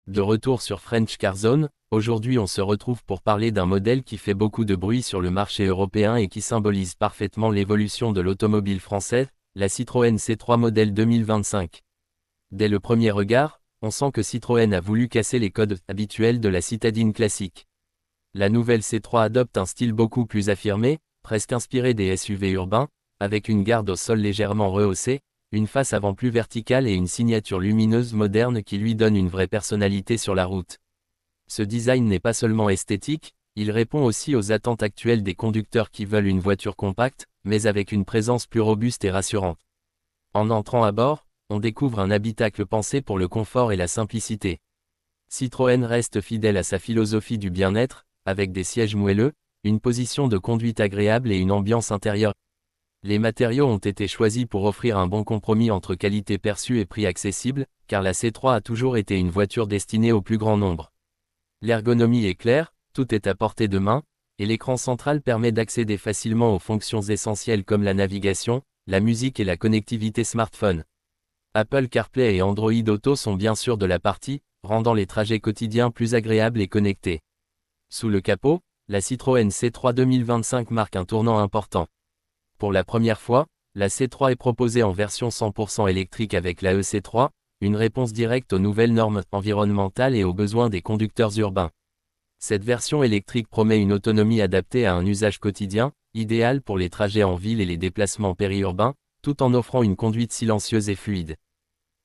De retour sur French Car Zone, aujourd'hui on se retrouve pour parler d'un modèle qui fait beaucoup de bruit sur le marché européen et qui symbolise parfaitement l'évolution de l'automobile française, la Citroën C3 modèle 2025. Dès le premier regard, on sent que Citroën a voulu casser les codes habituels de la citadine classique. La nouvelle C3 adopte un style beaucoup plus affirmé, presque inspiré des SUV urbains, avec une garde au sol légèrement rehaussée, une face avant plus verticale et une signature lumineuse moderne qui lui donne une vraie personnalité sur la route. Ce design n'est pas seulement esthétique, il répond aussi aux attentes actuelles des conducteurs qui veulent une voiture compacte, mais avec une présence plus robuste et rassurante. En entrant à bord, on découvre un habitacle pensé pour le confort et la simplicité. Citroën reste fidèle à sa philosophie du bien-être, avec des sièges moelleux, une position de conduite agréable et une ambiance intérieure. Les matériaux ont été choisis pour offrir un bon compromis entre qualité perçue et prix accessible, car la C3 a toujours été une voiture destinée au plus grand nombre. L'ergonomie est claire, tout est à portée de main, et l'écran central permet d'accéder facilement aux fonctions essentielles comme la navigation, la musique et la connectivité smartphone. Apple CarPlay et Android Auto sont bien sûr de la partie, rendant les trajets quotidiens plus agréables et connectés. Sous le capot, la Citroën C3 2025 marque un tournant important. Pour la première fois, la C3 est proposée en version 100% électrique avec la EC3, une réponse directe aux nouvelles normes environnementales et aux besoins des conducteurs urbains. Cette version électrique promet une autonomie adaptée à un usage quotidien, idéale pour les trajets en ville et les déplacements périurbains, tout en offrant une conduite silencieuse et fluide.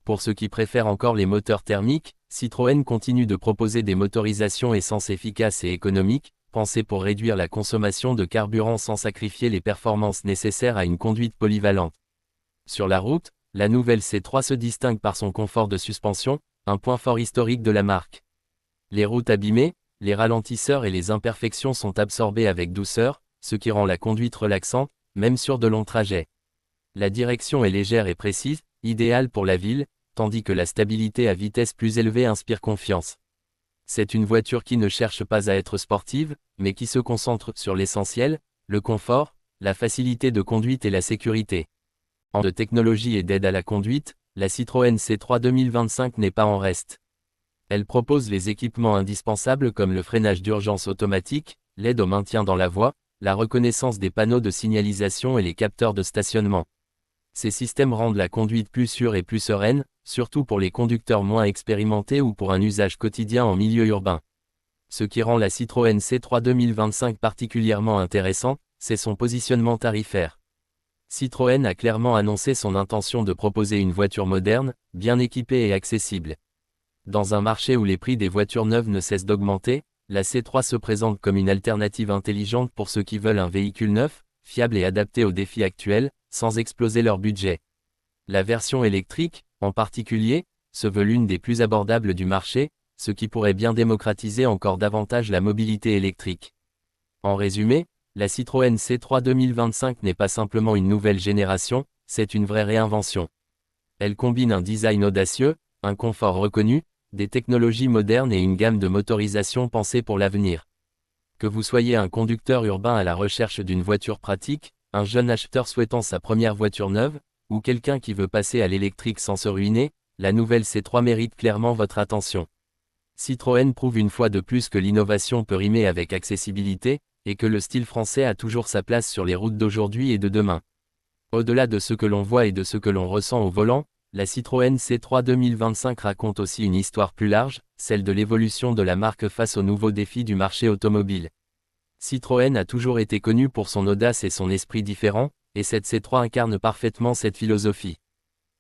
Pour ceux qui préfèrent encore les moteurs thermiques, Citroën continue de proposer des motorisations essence efficaces et économiques, pensées pour réduire la consommation de carburant sans sacrifier les performances nécessaires à une conduite polyvalente. Sur la route, la nouvelle C3 se distingue par son confort de suspension, un point fort historique de la marque. Les routes abîmées, les ralentisseurs et les imperfections sont absorbés avec douceur, ce qui rend la conduite relaxante, même sur de longs trajets. La direction est légère et précise, idéale pour la ville, tandis que la stabilité à vitesse plus élevée inspire confiance. C'est une voiture qui ne cherche pas à être sportive, mais qui se concentre sur l'essentiel, le confort, la facilité de conduite et la sécurité. En de technologie et d'aide à la conduite, la Citroën C3 2025 n'est pas en reste. Elle propose les équipements indispensables comme le freinage d'urgence automatique, l'aide au maintien dans la voie, la reconnaissance des panneaux de signalisation et les capteurs de stationnement. Ces systèmes rendent la conduite plus sûre et plus sereine, surtout pour les conducteurs moins expérimentés ou pour un usage quotidien en milieu urbain. Ce qui rend la Citroën C3 2025 particulièrement intéressante, c'est son positionnement tarifaire. Citroën a clairement annoncé son intention de proposer une voiture moderne, bien équipée et accessible. Dans un marché où les prix des voitures neuves ne cessent d'augmenter, la C3 se présente comme une alternative intelligente pour ceux qui veulent un véhicule neuf, fiable et adapté aux défis actuels, sans exploser leur budget. La version électrique, en particulier, se veut l'une des plus abordables du marché, ce qui pourrait bien démocratiser encore davantage la mobilité électrique. En résumé, la Citroën C3 2025 n'est pas simplement une nouvelle génération, c'est une vraie réinvention. Elle combine un design audacieux, un confort reconnu, des technologies modernes et une gamme de motorisation pensée pour l'avenir. Que vous soyez un conducteur urbain à la recherche d'une voiture pratique, un jeune acheteur souhaitant sa première voiture neuve, ou quelqu'un qui veut passer à l'électrique sans se ruiner, la nouvelle C3 mérite clairement votre attention. Citroën prouve une fois de plus que l'innovation peut rimer avec accessibilité, et que le style français a toujours sa place sur les routes d'aujourd'hui et de demain. Au-delà de ce que l'on voit et de ce que l'on ressent au volant, la Citroën C3 2025 raconte aussi une histoire plus large, celle de l'évolution de la marque face aux nouveaux défis du marché automobile. Citroën a toujours été connue pour son audace et son esprit différent, et cette C3 incarne parfaitement cette philosophie.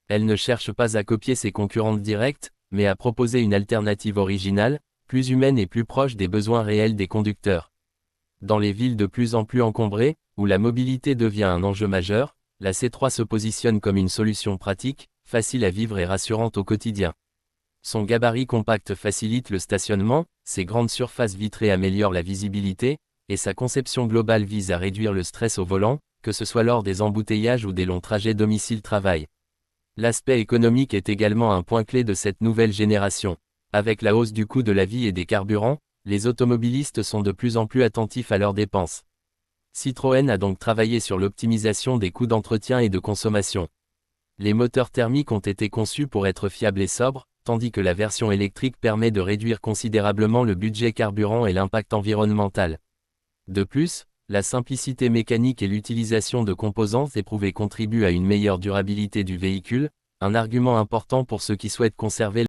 Elle ne cherche pas à copier ses concurrentes directes, mais à proposer une alternative originale, plus humaine et plus proche des besoins réels des conducteurs. Dans les villes de plus en plus encombrées, où la mobilité devient un enjeu majeur, la C3 se positionne comme une solution pratique, facile à vivre et rassurante au quotidien. Son gabarit compact facilite le stationnement, ses grandes surfaces vitrées améliorent la visibilité, et sa conception globale vise à réduire le stress au volant, que ce soit lors des embouteillages ou des longs trajets domicile-travail. L'aspect économique est également un point clé de cette nouvelle génération. Avec la hausse du coût de la vie et des carburants, les automobilistes sont de plus en plus attentifs à leurs dépenses. Citroën a donc travaillé sur l'optimisation des coûts d'entretien et de consommation. Les moteurs thermiques ont été conçus pour être fiables et sobres, tandis que la version électrique permet de réduire considérablement le budget carburant et l'impact environnemental. De plus, la simplicité mécanique et l'utilisation de composants éprouvés contribuent à une meilleure durabilité du véhicule, un argument important pour ceux qui souhaitent conserver